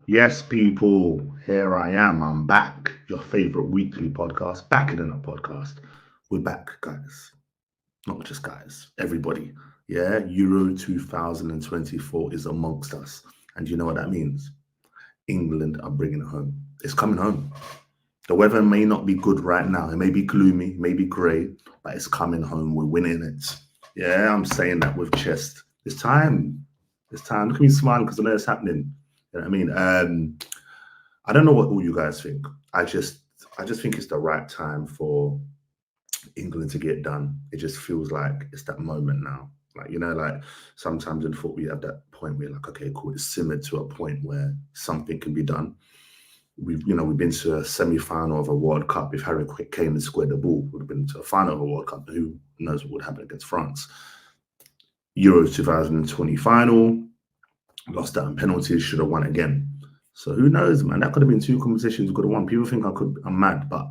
Yes, people, here I am. I'm back. Your favorite weekly podcast, back in a podcast. We're back, guys. Not just guys, everybody. Yeah, Euro 2024 is amongst us. And you know what that means? England are bringing it home. It's coming home. The weather may not be good right now. It may be gloomy, maybe grey, but it's coming home. We're winning it. Yeah, I'm saying that with chest. It's time. It's time. Look at me smiling because I know it's happening. You know what I mean? I don't know what all you guys think. I just think it's the right time for England to get done. It just feels like it's that moment now. Like, like sometimes in football we have that point where like, okay, cool, it's simmered to a point where something can be done. We've been to a semi-final of a World Cup. If Harry Kane had squared the ball, would have been to a final of a World Cup. Who knows what would happen against France? Euros 2020 final, lost out on penalties, should have won again. So who knows, man? That could have been two competitions we could have won. People think I'm mad, but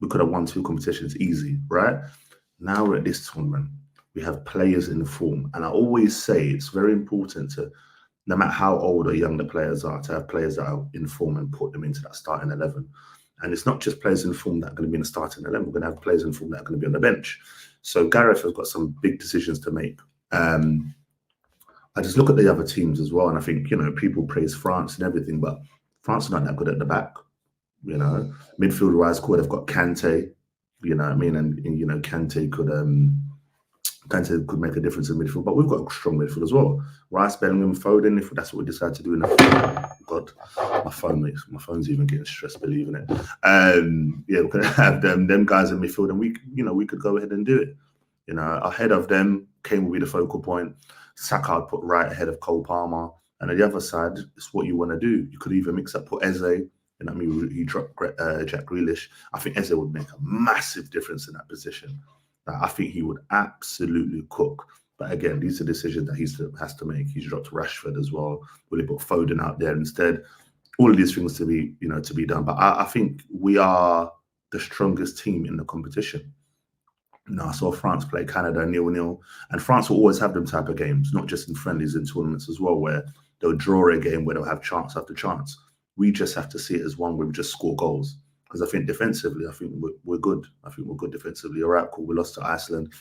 we could have won two competitions easy, right? Now we're at this tournament. We have players in form. And I always say it's very important to, no matter how old or young the players are, to have players that are in form and put them into that starting 11. And it's not just players in form that are going to be in the starting 11. We're going to have players in form that are going to be on the bench. So Gareth has got some big decisions to make. I just look at the other teams as well, and I think, people praise France and everything, but France are not that good at the back. Midfield wise, core, they've got Kante, you know what I mean, and Kante could make a difference in midfield, but we've got a strong midfield as well. Rice, Bellingham, Foden, if that's what we decide to do in the God, my phone's even getting stressed, believe in it. We could have them guys in midfield, and we could go ahead and do it. Ahead of them, Kane will be the focal point. Saka I'd put right ahead of Cole Palmer, and on the other side, it's what you want to do. You could even mix up, put Eze. You drop Jack Grealish. I think Eze would make a massive difference in that position. I think he would absolutely cook. But again, these are decisions that he has to make. He's dropped Rashford as well. Will he put Foden out there instead? All of these things to be done. But I think we are the strongest team in the competition. I saw France play Canada 0-0, and France will always have them type of games, not just in friendlies, in tournaments as well, where they'll draw a game where they'll have chance after chance. We just have to see it as one where we just score goals. Because I think defensively, I think we're good. I think we're good defensively. All right, cool. We lost to Iceland,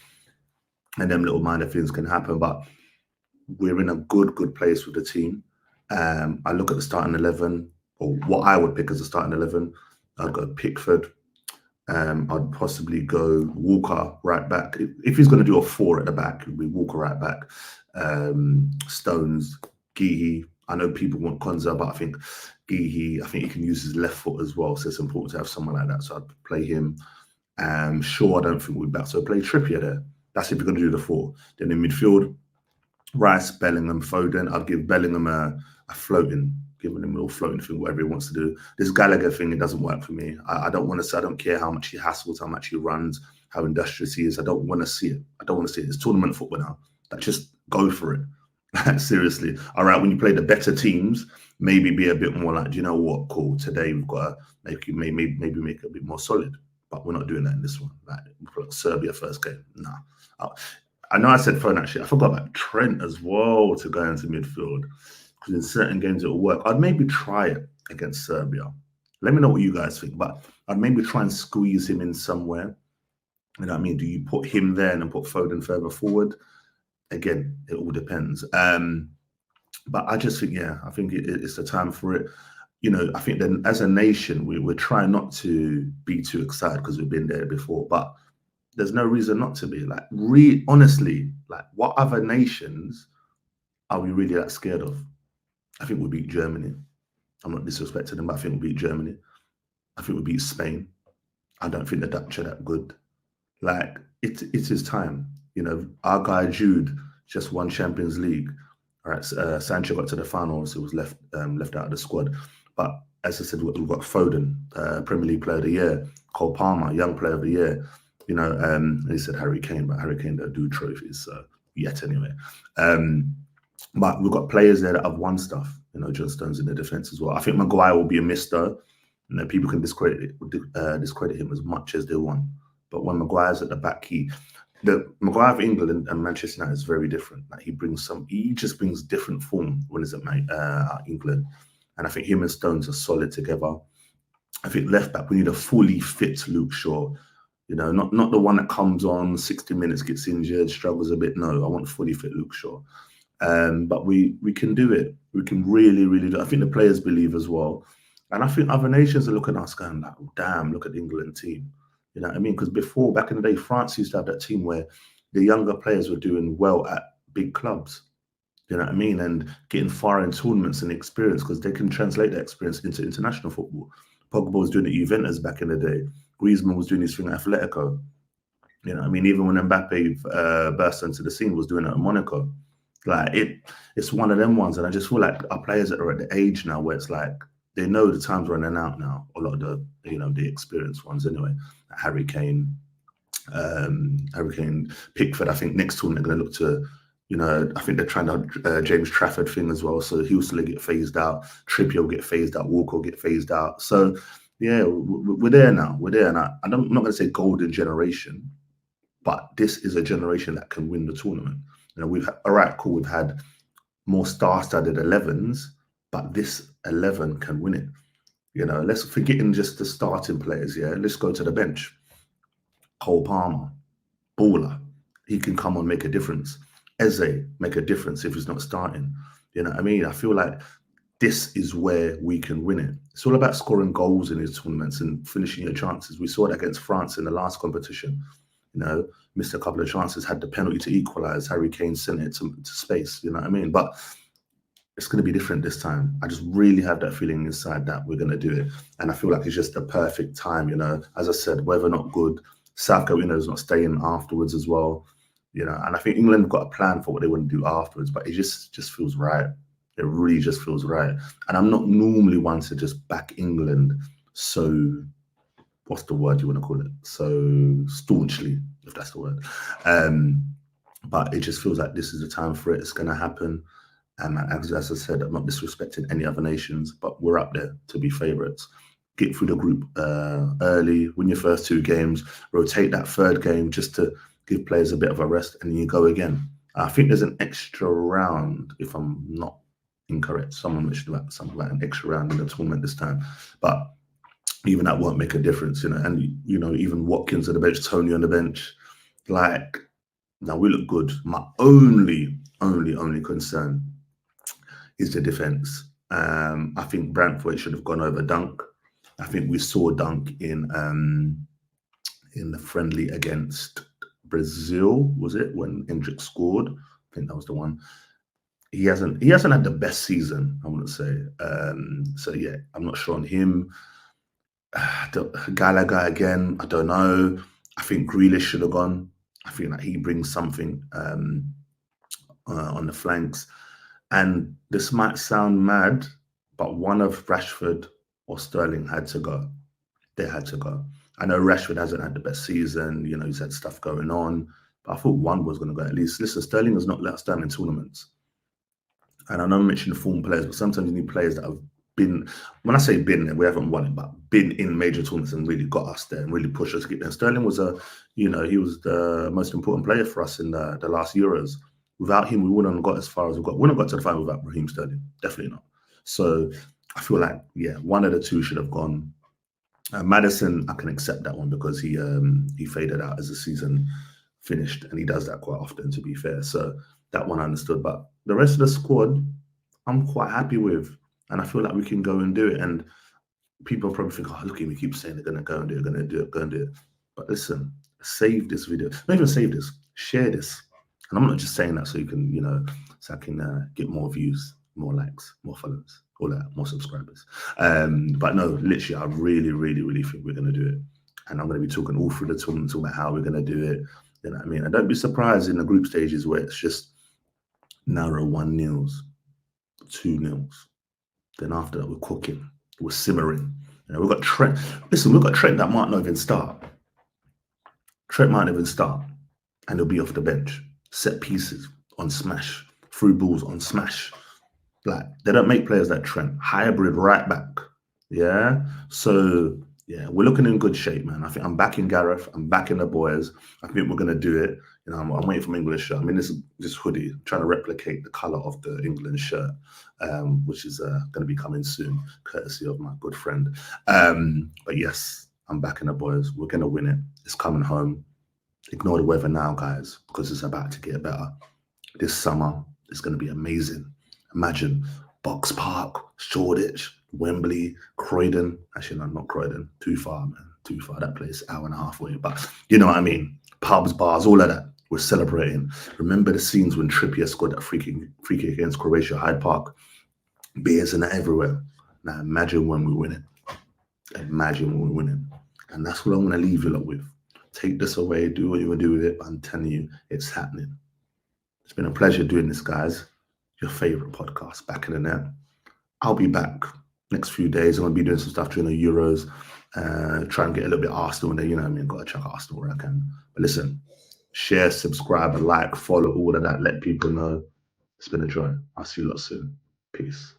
and them little minor things can happen, but we're in a good place with the team. I look at the starting 11, or what I would pick as a starting 11. I'd go Pickford. I'd possibly go Walker right back. If he's going to do a 4 at the back, it would be Walker right back. Stones, Guéhi. I know people want Konza, but I think Guéhi, he can use his left foot as well. So it's important to have someone like that. So I'd play him. Shaw, I don't think we'll be back. So play Trippier there. That's if you're going to do the 4. Then in midfield, Rice, Bellingham, Foden. I'd give Bellingham a floating. Giving him a little floating thing, whatever he wants to do. This Gallagher thing, it doesn't work for me. I don't want to say, I don't care how much he hassles, how much he runs, how industrious he is. I don't want to see it. It's tournament football now. Just go for it. Seriously. All right, when you play the better teams, maybe be a bit more like, do you know what? Cool. Today we've got to maybe make it a bit more solid. But we're not doing that in this one. Like Serbia first game. Nah. I know I said phone actually. I forgot about Trent as well to go into midfield. In certain games it will work. I'd maybe try it against Serbia. Let me know what you guys think, but I'd maybe try and squeeze him in somewhere. You know what I mean? Do you put him there and then put Foden further forward? Again, it all depends. But I just think, I think it's the time for it. I think then as a nation, we're trying not to be too excited because we've been there before, but there's no reason not to be. Honestly, what other nations are we really that scared of? I think we beat Germany. I'm not disrespecting them, but I think we beat Germany. I think we beat Spain. I don't think the Dutch are that good. It is time. Our guy Jude just won Champions League. All right, Sancho got to the final, so he was left out of the squad. But as I said, we've got Foden, Premier League Player of the Year, Cole Palmer, Young Player of the Year. He said Harry Kane, but Harry Kane don't do trophies, so yet anyway. But we've got players there that have won stuff. John Stones in the defense as well. I think Maguire will be a miss though. People can discredit him as much as they want. But when Maguire's at the back, the Maguire for England and Manchester United is very different. Like he just brings different form when he's at England, and I think him and Stones are solid together. I think left back we need a fully fit Luke Shaw. You know, not the one that comes on 60 minutes, gets injured, struggles a bit. No, I want fully fit Luke Shaw. But we can do it. We can really, really do it. I think the players believe as well. And I think other nations are looking at us going like, oh, damn, look at the England team. You know what I mean? Because before, back in the day, France used to have that team where the younger players were doing well at big clubs. You know what I mean? And getting far in tournaments and experience because they can translate that experience into international football. Pogba was doing it at Juventus back in the day. Griezmann was doing his thing at Atletico. You know what I mean? Even when Mbappe burst into the scene, was doing it at Monaco. Like it's one of them ones. And I just feel like our players that are at the age now where it's like, they know the time's running out now. A lot of the experienced ones anyway. Harry Kane, Pickford. I think next tournament they're going to look to, I think they're trying to James Trafford thing as well. So he'll still get phased out. Trippier will get phased out. Walker will get phased out. So yeah, we're there now. We're there, and I'm not going to say golden generation, but this is a generation that can win the tournament. We've had more star-studded 11s, but this 11 can win it. Let's forgetting just the starting players. Yeah, let's go to the bench. Cole Palmer, baller. He can come on, make a difference. Eze, make a difference if he's not starting. You know what I mean? I feel like this is where we can win it. It's all about scoring goals in these tournaments and finishing your chances. We saw that against France in the last competition. Missed a couple of chances, had the penalty to equalise. Harry Kane sent it to space. You know what I mean? But it's going to be different this time. I just really have that feeling inside that we're going to do it. And I feel like it's just the perfect time, As I said, weather not good. Southgate, is not staying afterwards as well. And I think England have got a plan for what they want to do afterwards, but it just feels right. It really just feels right. And I'm not normally one to just back England so, what's the word you want to call it? So staunchly, if that's the word. But it just feels like this is the time for it. It's going to happen. And as I said, I'm not disrespecting any other nations, but we're up there to be favourites. Get through the group early, win your first 2 games, rotate that 3rd game just to give players a bit of a rest, and then you go again. I think there's an extra round, if I'm not incorrect. Someone mentioned about something like an extra round in the tournament this time. But even that won't make a difference, And, even Watkins on the bench, Tony on the bench. Like, now we look good. My only concern is the defence. I think Brantford should have gone over Dunk. I think we saw Dunk in the friendly against Brazil, was it, when Hendrick scored? I think that was the one. He hasn't had the best season, I want to say. So yeah, I'm not sure on him. Gallagher again, I don't know. I think Grealish should have gone. I feel like he brings something on the flanks. And this might sound mad, but one of Rashford or Sterling had to go. They had to go. I know Rashford hasn't had the best season. He's had stuff going on. But I thought one was going to go at least. Listen, Sterling has not let us down in tournaments. And I know I mentioned form players, but sometimes you need players that have been, when I say been there, we haven't won it, but been in major tournaments and really got us there and really pushed us to get there. Sterling was he was the most important player for us in the last Euros. Without him, we wouldn't have got as far as we got. We wouldn't have got to the final without Raheem Sterling. Definitely not. So I feel like, yeah, one of the two should have gone. Maddison, I can accept that one because he faded out as the season finished, and he does that quite often, to be fair. So that one I understood. But the rest of the squad, I'm quite happy with. And I feel like we can go and do it. And people probably think, oh, look, we keep saying they're going to go and do it, going to do it, go and do it. But listen, save this video. Not even save this, share this. And I'm not just saying that so you can, so I can get more views, more likes, more followers, all that, more subscribers. But no, literally, I really, really, really think we're going to do it. And I'm going to be talking all through the tournament about how we're going to do it. You know what I mean? And don't be surprised in the group stages where it's just narrow 1-0s, 2-0s. Then after that, we're cooking, we're simmering. We've got Trent. Listen, we've got Trent that might not even start. Trent might not even start, and he'll be off the bench. Set pieces on smash, through balls on smash. Like, they don't make players like Trent. Hybrid right back. Yeah. So Yeah, we're looking in good shape, man. I think I'm backing Gareth. I'm backing the boys. I think we're gonna do it. You know, I'm waiting for my English shirt. I'm in this hoodie, trying to replicate the color of the England shirt, which is going to be coming soon, courtesy of my good friend. But yes, I'm backing the boys. We're gonna win it. It's coming home. Ignore the weather now, guys, because it's about to get better. This summer is going to be amazing. Imagine Box Park, Shoreditch, Wembley, Croydon. Actually, no, not Croydon. Too far, man. Too far. That place, hour and a half away. But you know what I mean. Pubs, bars, all of that. We're celebrating. Remember the scenes when Trippier scored that free kick against Croatia, Hyde Park. Beers and that everywhere. Now imagine when we win it. Imagine when we win it. And that's what I'm going to leave you lot with. Take this away. Do what you want to do with it. But I'm telling you, it's happening. It's been a pleasure doing this, guys. Your favorite podcast, Back in the Net. I'll be back next few days. I'm going to be doing some stuff during the Euros. Try and get a little bit Arsenal in there. You know what I mean? Got to check Arsenal where I can. But listen, share, subscribe, and like, follow, all of that. Let people know. It's been a joy. I'll see you lot soon. Peace.